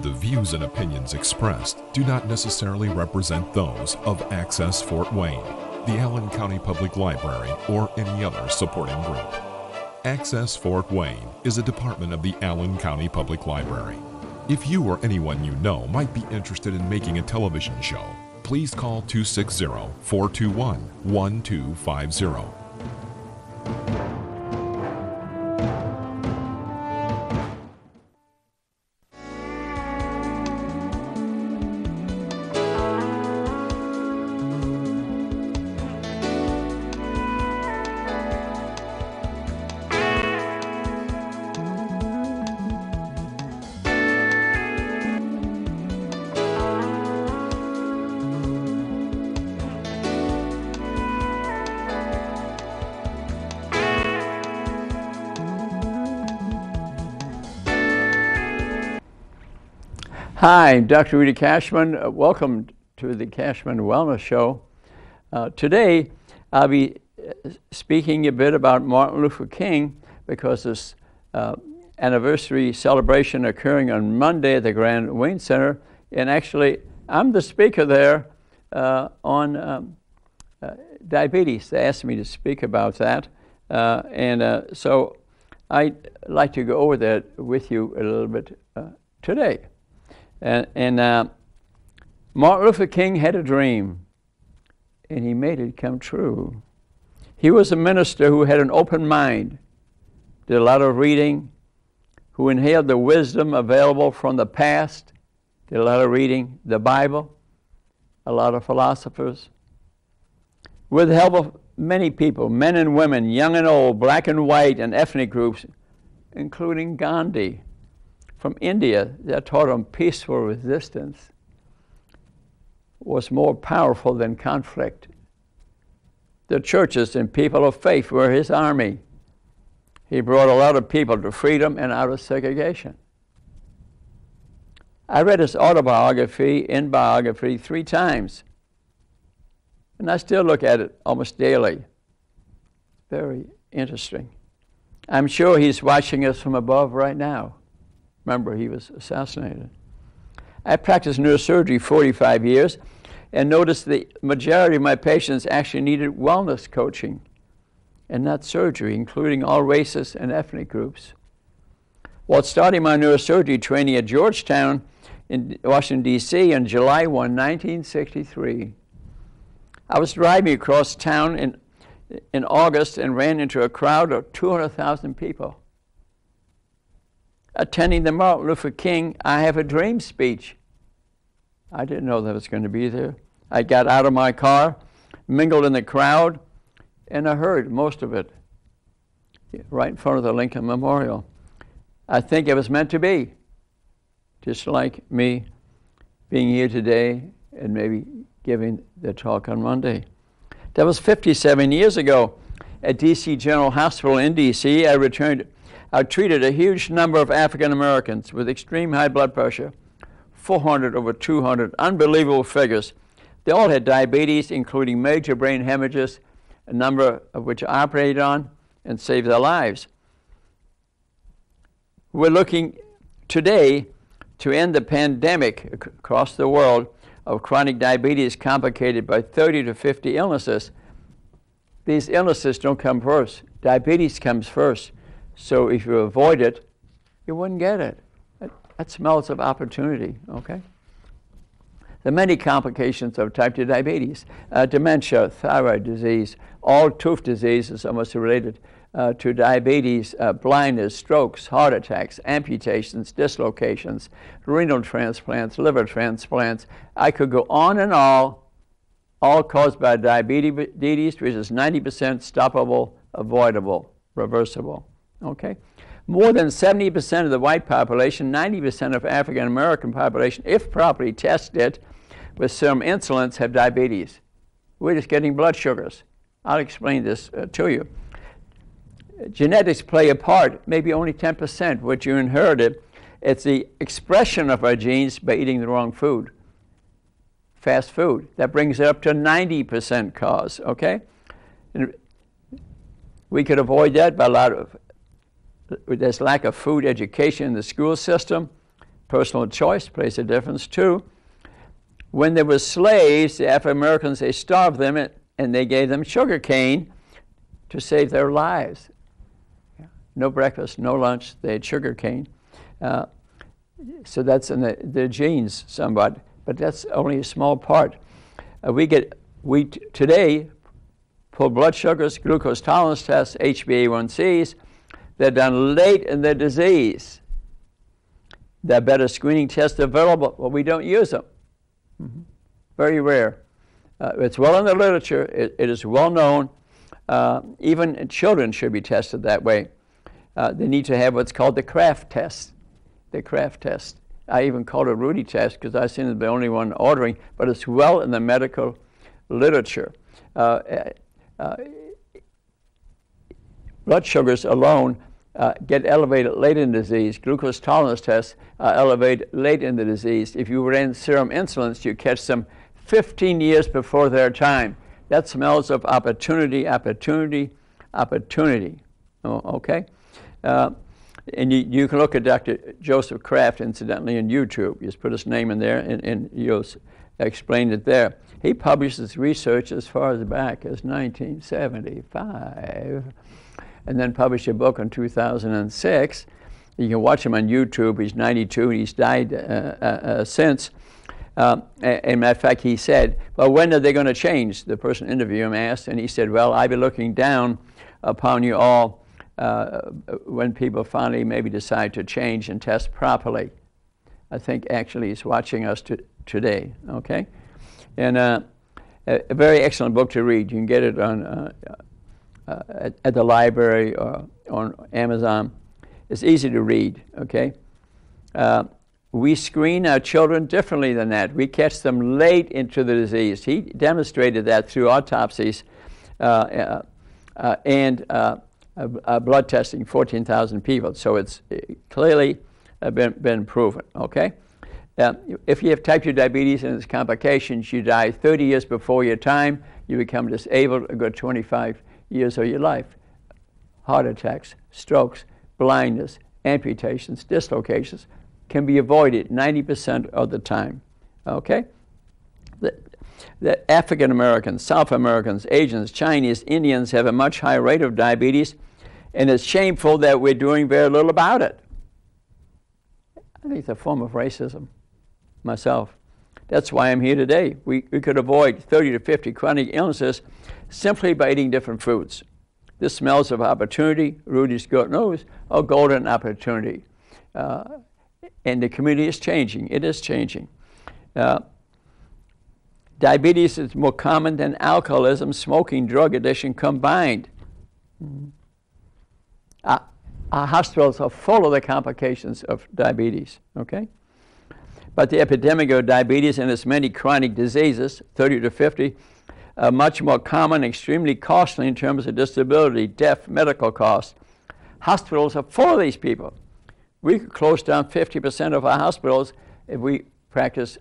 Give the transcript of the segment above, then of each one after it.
The views and opinions expressed do not necessarily represent those of Access Fort Wayne, the Allen County Public Library, or any other supporting group. Access Fort Wayne is a department of the Allen County Public Library. If you or anyone you know might be interested in making a television show, please call 260-421-1250. Hi, Dr. Rudy Kachmann. Welcome to the Kachmann Wellness Show. Today, I'll be speaking a bit about Martin Luther King because this anniversary celebration occurring on Monday at the Grand Wayne Center. And actually, I'm the speaker there on diabetes. They asked me to speak about that. So I'd like to go over that with you a little bit today. And Martin Luther King had a dream, and he made it come true. He was a minister who had an open mind, did a lot of reading, who inhaled the wisdom available from the past, did a lot of reading, the Bible, a lot of philosophers. With the help of many people, men and women, young and old, black and white, and ethnic groups, including Gandhi from India, that taught him peaceful resistance was more powerful than conflict. The churches and people of faith were his army. He brought a lot of people to freedom and out of segregation. I read his autobiography in biography 3 times, and I still look at it almost daily. Very interesting. I'm sure he's watching us from above right now. Remember, he was assassinated. I practiced neurosurgery 45 years and noticed the majority of my patients actually needed wellness coaching and not surgery, including all races and ethnic groups. While starting my neurosurgery training at Georgetown in Washington, D.C. in July 1, 1963, I was driving across town in August and ran into a crowd of 200,000 people attending the Martin Luther King I Have a Dream speech. I didn't know that was going to be there. I got out of my car, mingled in the crowd, and I heard most of it right in front of the Lincoln Memorial. I think it was meant to be, just like me being here today and maybe giving the talk on Monday. That was 57 years ago. At D.C. General Hospital in D.C., I treated a huge number of African Americans with extreme high blood pressure, 400 over 200, unbelievable figures. They all had diabetes, including major brain hemorrhages, a number of which I operated on and saved their lives. We're looking today to end the pandemic across the world of chronic diabetes complicated by 30 to 50 illnesses. These illnesses don't come first. Diabetes comes first. So if you avoid it, you wouldn't get it. That smells of opportunity, okay? The many complications of type 2 diabetes, dementia, thyroid disease, all tooth disease is almost related to diabetes, blindness, strokes, heart attacks, amputations, dislocations, renal transplants, liver transplants. I could go on and all caused by diabetes, which is 90% stoppable, avoidable, reversible. Okay, more than 70% of the white population, 90% of African American population, if properly tested with serum insulins, have diabetes. We're just getting blood sugars. I'll explain this to you. Genetics play a part, maybe only 10%, what you inherited. It's the expression of our genes by eating the wrong food, fast food. That brings it up to 90% cause, okay? And we could avoid that by a lot of, there's lack of food education in the school system. Personal choice plays a difference too. When there were slaves, the African Americans, they starved them and they gave them sugar cane to save their lives. No breakfast, no lunch, they had sugar cane. So that's in the genes somewhat, but that's only a small part. We today pull blood sugars, glucose tolerance tests, HbA1cs. They're done late in the disease. There are better screening tests available, but we don't use them. Very rare. It's well in the literature. It is well known. Even children should be tested that way. They need to have what's called the Kraft test. The Kraft test. I even called it a Rudy test because I seem to be the only one ordering, but it's well in the medical literature. Blood sugars alone get elevated late in disease. Glucose tolerance tests are elevated late in the disease. If you ran serum insulins, you catch them 15 years before their time. That smells of opportunity, opportunity, opportunity. Oh, okay? And you can look at Dr. Joseph Kraft, incidentally, on YouTube. Just put his name in there, and you'll explain it there. He publishes research as far as back as 1975, and then published a book in 2006. You can watch him on YouTube. He's 92, and he's died since. As a matter of fact, he said, well, when are they going to change? The person interviewing him asked, and he said, well, I'll be looking down upon you all when people finally maybe decide to change and test properly. I think actually he's watching us today, okay? And a very excellent book to read. You can get it on at the library or on Amazon. It's easy to read, okay? We screen our children differently than that. We catch them late into the disease. He demonstrated that through autopsies and blood testing, 14,000 people. So it's clearly been proven, okay? If you have type 2 diabetes and its complications, you die 30 years before your time. You become disabled a good 25 years of your life. Heart attacks, strokes, blindness, amputations, dislocations can be avoided 90% of the time, okay? The African Americans, South Americans, Asians, Chinese, Indians have a much higher rate of diabetes, and it's shameful that we're doing very little about it. I think it's a form of racism, myself. That's why I'm here today. We could avoid 30 to 50 chronic illnesses simply by eating different foods. This smells of opportunity. Rudy's good knows a golden opportunity. And the community is changing. It is changing. Diabetes is more common than alcoholism, smoking, drug addiction combined. Our hospitals are full of the complications of diabetes, okay? But the epidemic of diabetes and its many chronic diseases, 30 to 50, are much more common, extremely costly in terms of disability, death, medical costs. Hospitals are full of these people. We could close down 50% of our hospitals if we practice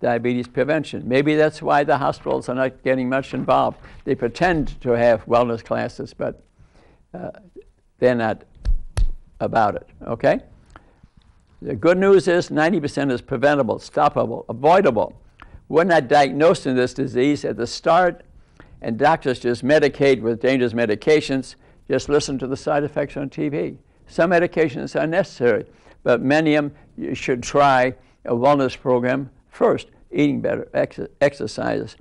diabetes prevention. Maybe that's why the hospitals are not getting much involved. They pretend to have wellness classes, but they're not about it, okay? The good news is 90% is preventable, stoppable, avoidable. We're not diagnosed in this disease at the start, and doctors just medicate with dangerous medications. Just listen to the side effects on TV. Some medications are necessary, but many of them you should try a wellness program first, eating better, exercises.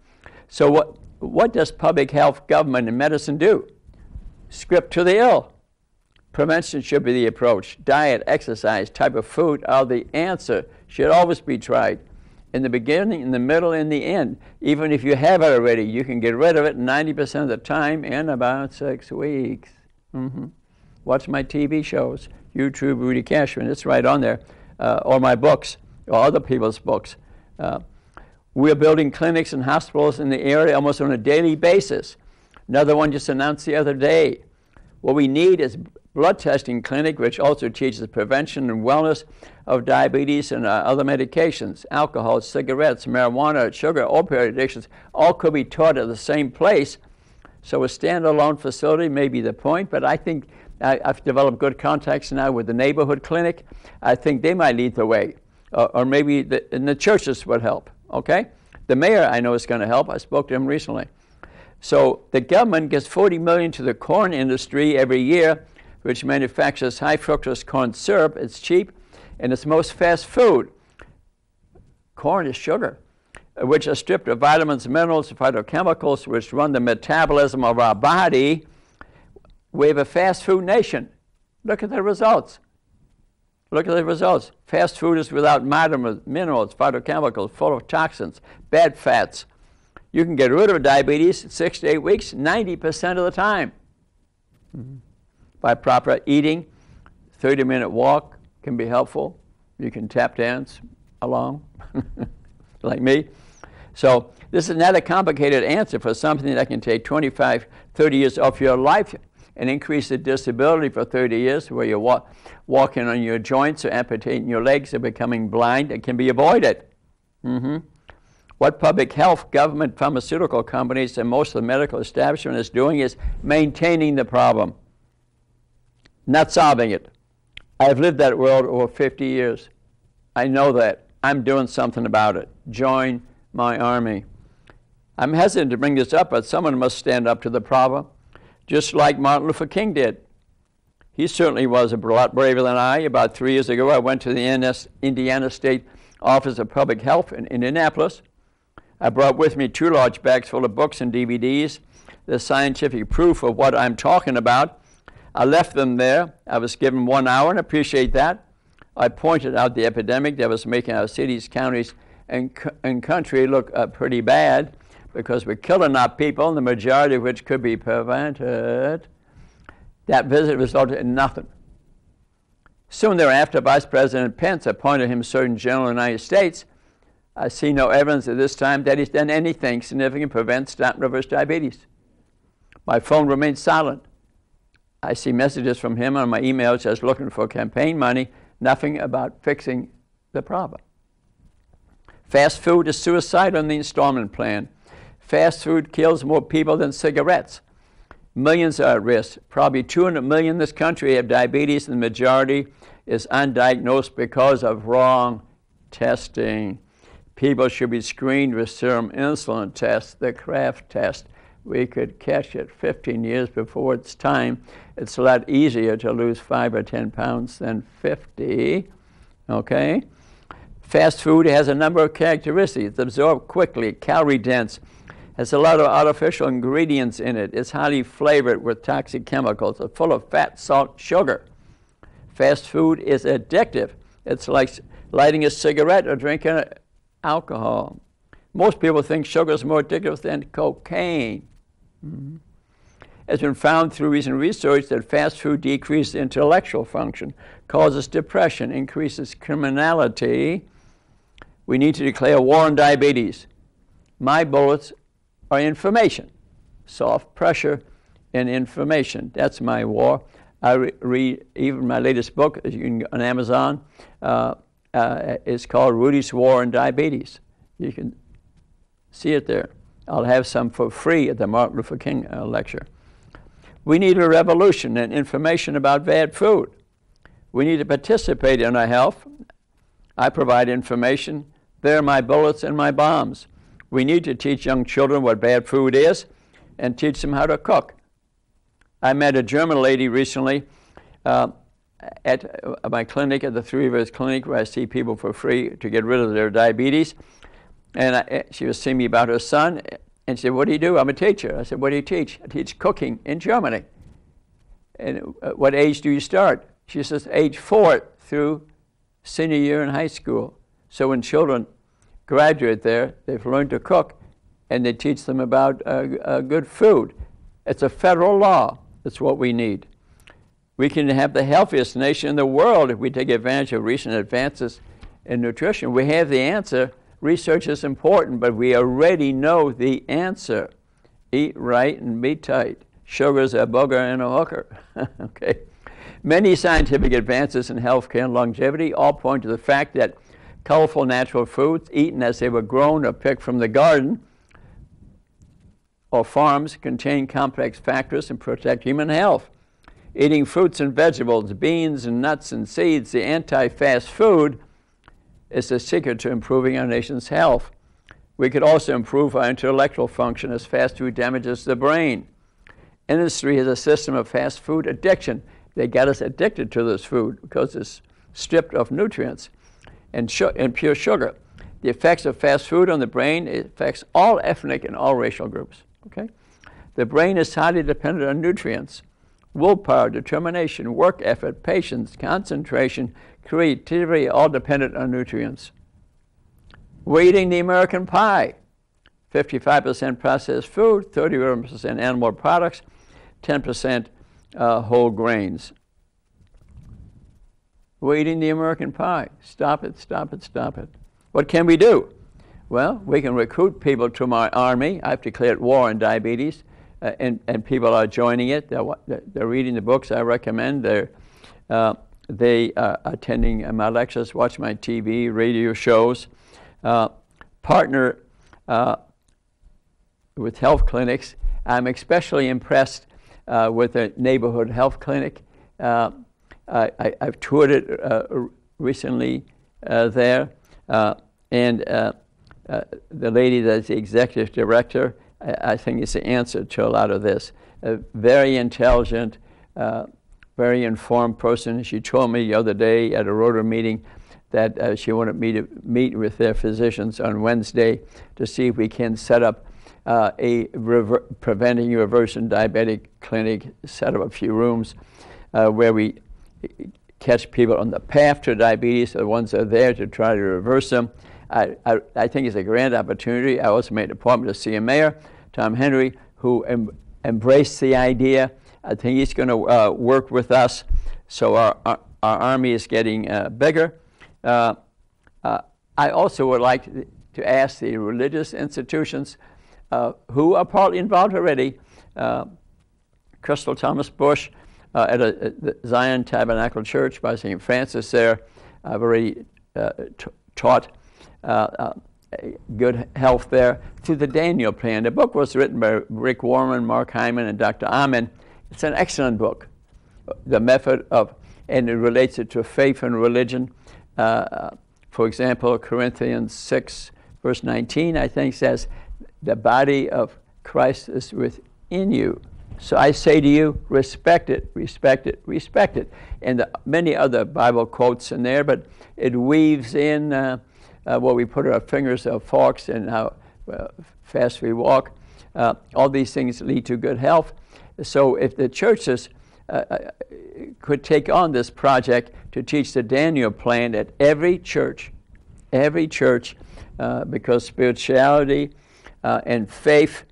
So what does public health, government, and medicine do? Script to the ill. Prevention should be the approach. Diet, exercise, type of food are the answer. Should always be tried. In the beginning, in the middle, in the end. Even if you have it already, you can get rid of it 90% of the time in about 6 weeks. Watch my TV shows, YouTube, Rudy Kachmann, it's right on there, or my books, or other people's books. We're building clinics and hospitals in the area almost on a daily basis. Another one just announced the other day. What we need is blood testing clinic, which also teaches prevention and wellness of diabetes and other medications, alcohol, cigarettes, marijuana, sugar, opioid addictions, all could be taught at the same place. So a standalone facility may be the point, but I think I've developed good contacts now with the neighborhood clinic. I think they might lead the way. or maybe in the churches would help, okay? The mayor, I know, is going to help. I spoke to him recently. So the government gets $40 million to the corn industry every year, which manufactures high fructose corn syrup. It's cheap, and it's most fast food. Corn is sugar, which are stripped of vitamins, minerals, phytochemicals, which run the metabolism of our body. We have a fast food nation. Look at the results. Look at the results. Fast food is without vitamins, minerals, phytochemicals, full of toxins, bad fats. You can get rid of diabetes in 6 to 8 weeks, 90% of the time. By proper eating, 30-minute walk can be helpful. You can tap dance along, like me. So this is not a complicated answer for something that can take 25, 30 years off your life and increase the disability for 30 years, where you're walking on your joints or amputating your legs or becoming blind. It can be avoided. What public health, government, pharmaceutical companies, and most of the medical establishment is doing is maintaining the problem, not solving it. I've lived that world over 50 years. I know that. I'm doing something about it. Join my army. I'm hesitant to bring this up, but someone must stand up to the problem, just like Martin Luther King did. He certainly was a lot braver than I. About 3 years ago, I went to the Indiana State Office of Public Health in Indianapolis. I brought with me 2 large bags full of books and DVDs, the scientific proof of what I'm talking about. I left them there. I was given 1 hour, and appreciate that. I pointed out the epidemic that was making our cities, counties, and country look pretty bad, because we're killing our people, the majority of which could be prevented. That visit resulted in nothing. Soon thereafter, Vice President Pence appointed him Surgeon General of the United States. I see no evidence at this time that he's done anything significant to prevent, stop, and reverse diabetes. My phone remains silent. I see messages from him on my emails just looking for campaign money, nothing about fixing the problem. Fast food is suicide on the installment plan. Fast food kills more people than cigarettes. Millions are at risk. Probably 200 million in this country have diabetes, and the majority is undiagnosed because of wrong testing. People should be screened with serum insulin tests, the Kraft test. We could catch it 15 years before it's time. It's a lot easier to lose 5 or 10 pounds than 50, okay? Fast food has a number of characteristics. It's absorbed quickly, calorie dense, has a lot of artificial ingredients in it. It's highly flavored with toxic chemicals. It's full of fat, salt, sugar. Fast food is addictive. It's like lighting a cigarette or drinking alcohol. Most people think sugar is more addictive than cocaine. It's been found through recent research that fast food decreases intellectual function, causes depression, increases criminality. We need to declare war on diabetes. My bullets are information, soft pressure and information. That's my war. I read even my latest book, as you can on Amazon. It's called Rudy's War on Diabetes. You can see it there. I'll have some for free at the Martin Luther King lecture. We need a revolution in information about bad food. We need to participate in our health. I provide information. They're my bullets and my bombs. We need to teach young children what bad food is and teach them how to cook. I met a German lady recently at my clinic, at the Three Rivers Clinic, where I see people for free to get rid of their diabetes. And she was seeing me about her son, and she said, "What do you do?" "I'm a teacher." I said, "What do you teach?" "I teach cooking in Germany." "And what age do you start?" She says, "Age 4 through senior year in high school." So when children graduate there, they've learned to cook, and they teach them about good food. It's a federal law. That's what we need. We can have the healthiest nation in the world if we take advantage of recent advances in nutrition. We have the answer. Research is important, but we already know the answer. Eat right and be tight. Sugar's a booger and a hooker. Okay. Many scientific advances in healthcare and longevity all point to the fact that colorful natural foods, eaten as they were grown or picked from the garden or farms, contain complex factors and protect human health. Eating fruits and vegetables, beans and nuts and seeds, the anti-fast food is the secret to improving our nation's health. We could also improve our intellectual function as fast food damages the brain. Industry has a system of fast food addiction. They got us addicted to this food because it's stripped of nutrients and pure sugar. The effects of fast food on the brain, it affects all ethnic and all racial groups. Okay? The brain is highly dependent on nutrients. Willpower, determination, work effort, patience, concentration, creativity, all dependent on nutrients. We're eating the American pie. 55% processed food, 31% animal products, 10% whole grains. We're eating the American pie. Stop it, stop it, stop it. What can we do? Well, we can recruit people to my army. I've declared war on diabetes, and people are joining it. They're reading the books I recommend. They are attending my lectures, watch my TV, radio shows, partner with health clinics. I'm especially impressed with a neighborhood health clinic. I've toured it recently there, and the lady that's the executive director, I think is the answer to a lot of this. A very intelligent, very informed person. She told me the other day at a Rotary meeting that she wanted me to meet with their physicians on Wednesday to see if we can set up a preventing reversing diabetic clinic, set up a few rooms where we catch people on the path to diabetes, the ones that are there to try to reverse them. I think it's a grand opportunity. I also made an appointment to see a mayor, Tom Henry, who embraced the idea. I think he's going to work with us, so our army is getting bigger. I also would like to ask the religious institutions who are partly involved already. Crystal Thomas Bush at the Zion Tabernacle Church by St. Francis there. I've already taught good health there through the Daniel Plan. The book was written by Rick Warman, Mark Hyman, and Dr. Amen. It's an excellent book. The method of, and it relates it to faith and religion. For example, Corinthians 6, verse 19, I think says, the body of Christ is within you. So I say to you, respect it, respect it, respect it. And many other Bible quotes in there, but it weaves in what we put our fingers, our forks, and how fast we walk. All these things lead to good health. So if the churches could take on this project to teach the Daniel Plan at every church, because spirituality and faith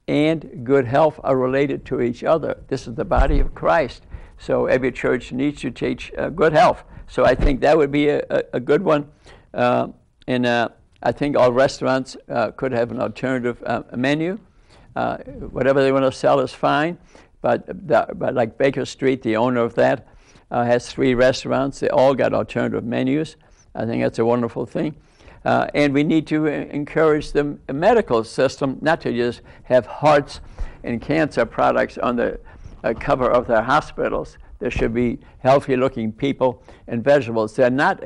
and good health are related to each other. This is the body of Christ. So every church needs to teach good health. So I think that would be a good one. And I think all restaurants could have an alternative menu. Whatever they want to sell is fine. But like Baker Street, the owner of that, has 3 restaurants. They all got alternative menus. I think that's a wonderful thing. And we need to encourage the medical system not to just have hearts and cancer products on the cover of their hospitals. There should be healthy-looking people and vegetables. They're not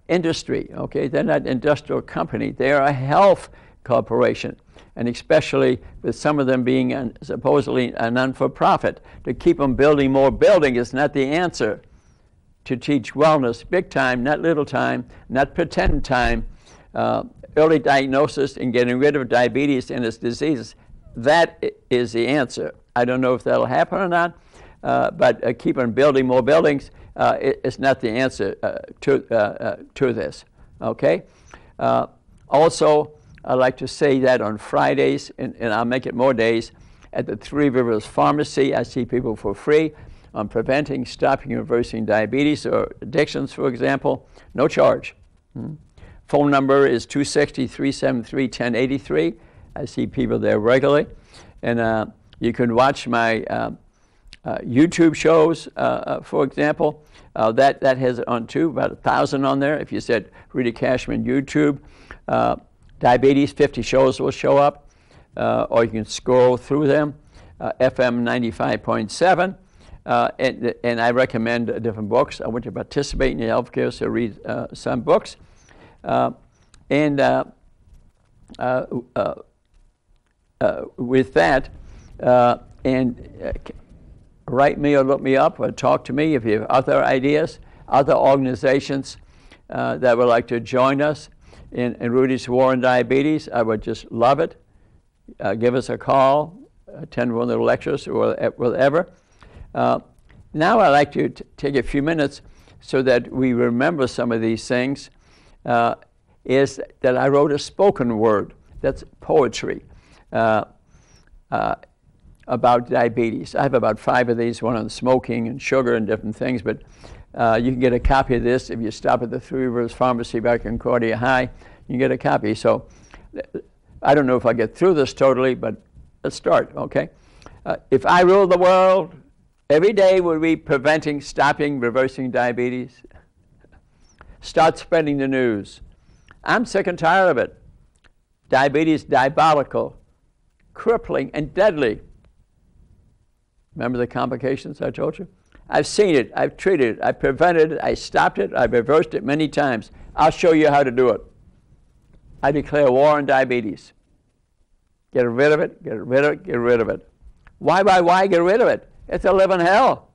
industry, okay? They're not industrial company. They are a health corporation, and especially with some of them being supposedly a non-for-profit. To keep them building more building is not the answer. To teach wellness, big time, not little time, not pretend time, early diagnosis and getting rid of diabetes and its diseases, that is the answer. I don't know if that'll happen or not, but keep on building more buildings is not the answer to this, okay? Also, I'd like to say that on Fridays, and I'll make it more days, at the Three Rivers Pharmacy, I see people for free on preventing, stopping, and reversing diabetes or addictions, for example, no charge. Phone number is 260-373-1083. I see people there regularly. And you can watch my YouTube shows, for example. That has it on too, about 1,000 on there. If you said Rudy Kachmann YouTube, diabetes, 50 shows will show up, or you can scroll through them. FM 95.7. And I recommend different books. I want to participate in the healthcare, so read some books. With that, write me or look me up or talk to me if you have other ideas, other organizations that would like to join us in Rudy's War on Diabetes. I would just love it. Give us a call, attend one of the lectures or whatever. Now I'd like to take a few minutes so that we remember some of these things. Is that I wrote a spoken word, that's poetry, about diabetes. I have about 5 of these, one on smoking and sugar and different things, but you can get a copy of this if you stop at the Three Rivers Pharmacy back in Concordia High. You can get a copy. So I don't know if I get through this totally, but let's start, okay? If I ruled the world, every day would be preventing, stopping, reversing diabetes. Start spreading the news. I'm sick and tired of it. Diabetes, diabolical, crippling, and deadly. Remember the complications I told you? I've seen it, I've treated it, I've prevented it, I stopped it, I've reversed it many times. I'll show you how to do it. I declare war on diabetes. Get rid of it, get rid of it, get rid of it. Why get rid of it? It's a living hell.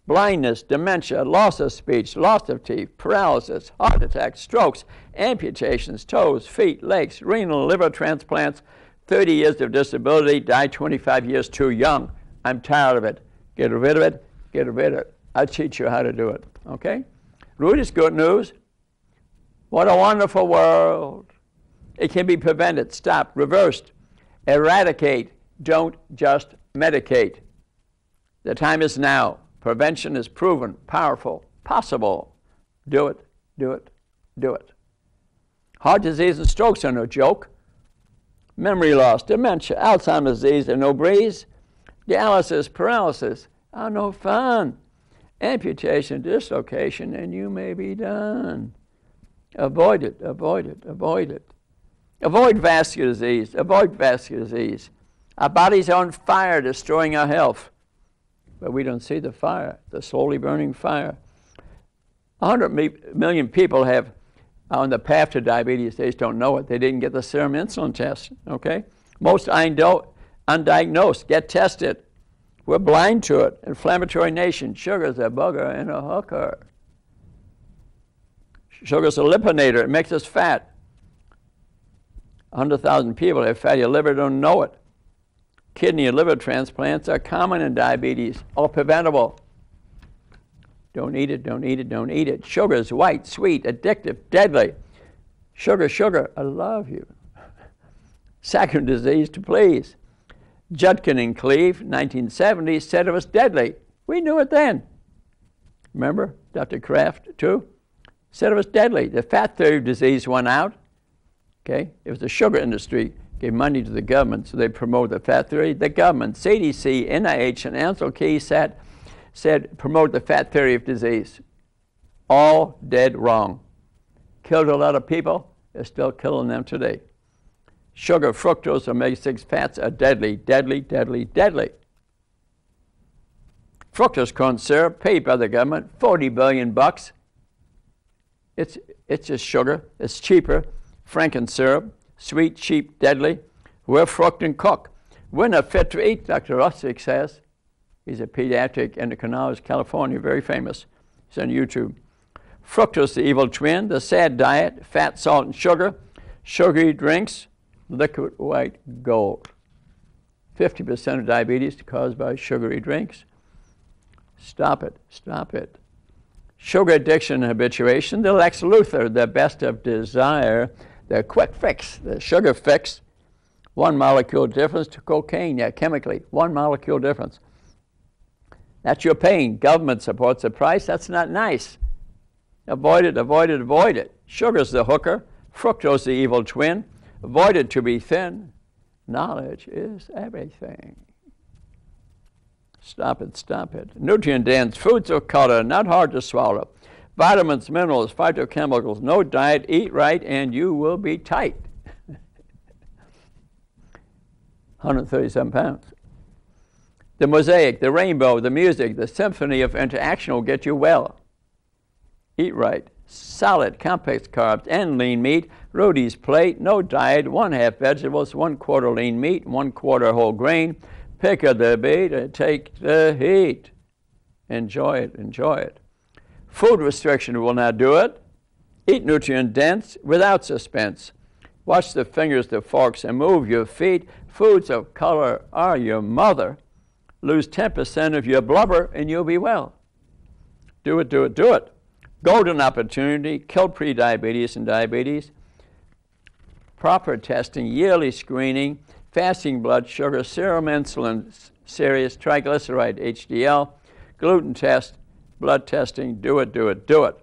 Blindness, dementia, loss of speech, loss of teeth, paralysis, heart attacks, strokes, amputations, toes, feet, legs, renal, liver transplants, 30 years of disability, die 25 years too young. I'm tired of it. Get rid of it, get rid of it. I'll teach you how to do it, okay? Rudy's good news. What a wonderful world. It can be prevented, stopped, reversed, eradicate. Don't just medicate. The time is now. Prevention is proven, powerful, possible. Do it, do it, do it. Heart disease and strokes are no joke. Memory loss, dementia, Alzheimer's disease are no breeze. Dialysis, paralysis are no fun. Amputation, dislocation, and you may be done. Avoid it, avoid it, avoid it. Avoid vascular disease, avoid vascular disease. Our bodies are on fire, destroying our health. But we don't see the fire, the slowly burning fire. 100 million people are on the path to diabetes. They just don't know it. They didn't get the serum insulin test, okay? Most undiagnosed. Get tested. We're blind to it. Inflammatory nation. Sugar's a bugger and a hooker. Sugar's a liponator. It makes us fat. 100,000 people have fatty liver, don't know it. Kidney and liver transplants are common in diabetes, all preventable. Don't eat it, don't eat it, don't eat it. Sugar is white, sweet, addictive, deadly. Sugar, sugar, I love you. Saccharine disease to please. Judkin and Cleve, 1970s, said it was deadly. We knew it then. Remember, Dr. Kraft, too? Said it was deadly. The fat theory of disease won out. Okay? It was the sugar industry gave money to the government, so they promote the fat theory. The government, CDC, NIH, and Ansel Keys said promote the fat theory of disease. All dead wrong. Killed a lot of people. They're still killing them today. Sugar, fructose, omega-6 fats are deadly, deadly, deadly, deadly. Fructose corn syrup, paid by the government, $40 billion. It's just sugar. It's cheaper. Franken syrup, sweet, cheap, deadly. We're fruct and cook. We're not fit to eat, Dr. Rustick says. He's a pediatric endocrinologist, California, very famous. He's on YouTube. Fructose, the evil twin, the sad diet, fat, salt, and sugar, sugary drinks, liquid white gold. 50% of diabetes caused by sugary drinks. Stop it, stop it. Sugar addiction and habituation, the Lex Luthor, the best of desire, the quick fix, the sugar fix. 1 molecule difference to cocaine, yeah, chemically, 1 molecule difference. That's your pain. Government supports the price. That's not nice. Avoid it, avoid it, avoid it. Sugar's the hooker. Fructose the evil twin. Avoid it to be thin. Knowledge is everything. Stop it, stop it. Nutrient-dense foods of color, not hard to swallow. Vitamins, minerals, phytochemicals, no diet, eat right, and you will be tight. 137 pounds. The mosaic, the rainbow, the music, the symphony of interaction will get you well. Eat right. Solid, complex carbs, and lean meat. Rudy's plate, no diet, 1/2 vegetables, 1/4 lean meat, 1/4 whole grain. Pick of the beat and take the heat. Enjoy it, enjoy it. Food restriction will not do it. Eat nutrient dense without suspense. Watch the fingers, the forks, and move your feet. Foods of color are your mother. Lose 10% of your blubber and you'll be well. Do it, do it, do it. Golden opportunity, kill pre-diabetes and diabetes. Proper testing, yearly screening, fasting blood sugar, serum insulin, serious triglyceride, HDL, gluten test, blood testing, do it, do it, do it.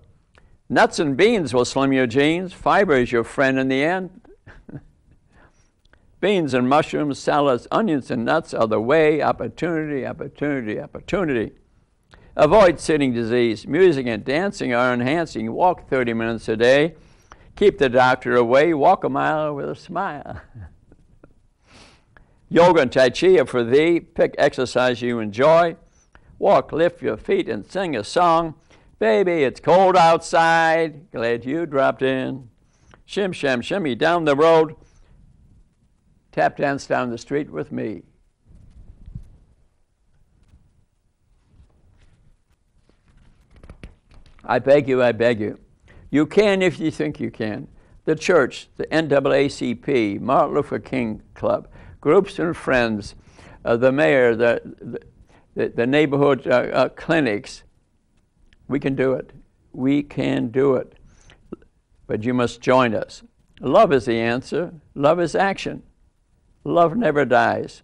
Nuts and beans will slim your genes. Fiber is your friend in the end. Beans and mushrooms, salads, onions and nuts are the way. Opportunity, opportunity, opportunity. Avoid sitting disease. Music and dancing are enhancing. Walk 30 minutes a day. Keep the doctor away. Walk a mile with a smile. Yoga and Tai Chi are for thee. Pick exercise you enjoy. Walk, lift your feet, and sing a song. Baby, it's cold outside. Glad you dropped in. Shim, sham, shimmy down the road. Tap dance down the street with me. I beg you, I beg you. You can if you think you can. The church, the NAACP, Martin Luther King Club, groups and friends, the mayor, the neighborhood clinics. We can do it. We can do it. But you must join us. Love is the answer. Love is action. Love never dies.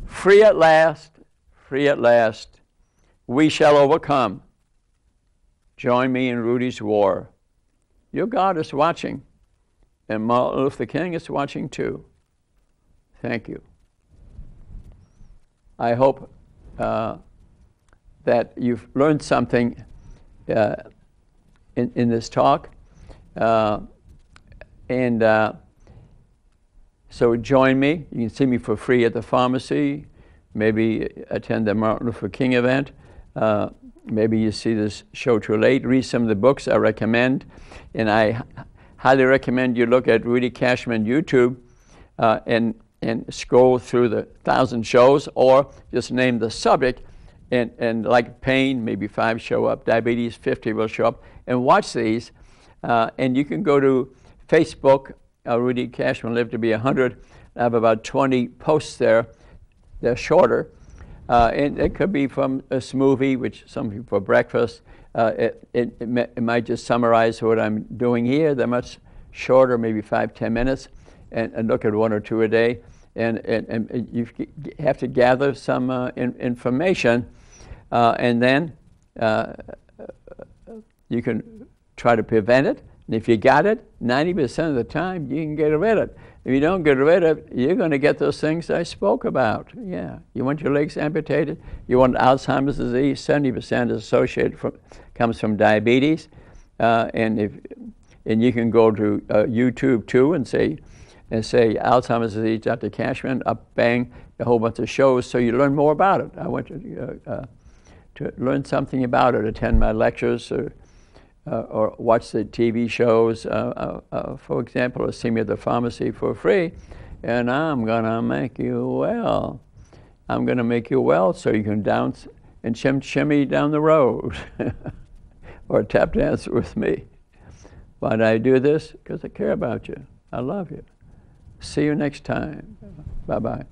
Free at last, free at last. We shall overcome. Join me in Rudy's war. Your God is watching, and Martin Luther King is watching too. Thank you. I hope that you've learned something in this talk. So join me. You can see me for free at the pharmacy. Maybe attend the Martin Luther King event. Maybe you see this show too late. Read some of the books I recommend. And I highly recommend you look at Rudy Kachmann YouTube and scroll through the 1,000 shows, or just name the subject. And like pain, maybe 5 show up. Diabetes, 50 will show up. And watch these. And you can go to Facebook. Rudy Kachmann lived to be 100. I have about 20 posts there. They're shorter. And it could be from a smoothie, which some people for breakfast. It might just summarize what I'm doing here. They're much shorter, maybe 5-10 minutes, and look at 1 or 2 a day. And you have to gather some information, and then you can try to prevent it. And if you got it, 90% of the time, you can get rid of it. If you don't get rid of it, you're going to get those things I spoke about. Yeah. You want your legs amputated? You want Alzheimer's disease? 70% is associated comes from diabetes. And you can go to YouTube too and say Alzheimer's disease, Dr. Kachmann, bang, a whole bunch of shows so you learn more about it. I want you to learn something about it, attend my lectures, or watch the TV shows, for example, or see me at the pharmacy for free, and I'm going to make you well. I'm going to make you well so you can dance and shimmy down the road or tap dance with me. Why do I do this? Because I care about you. I love you. See you next time. Bye-bye.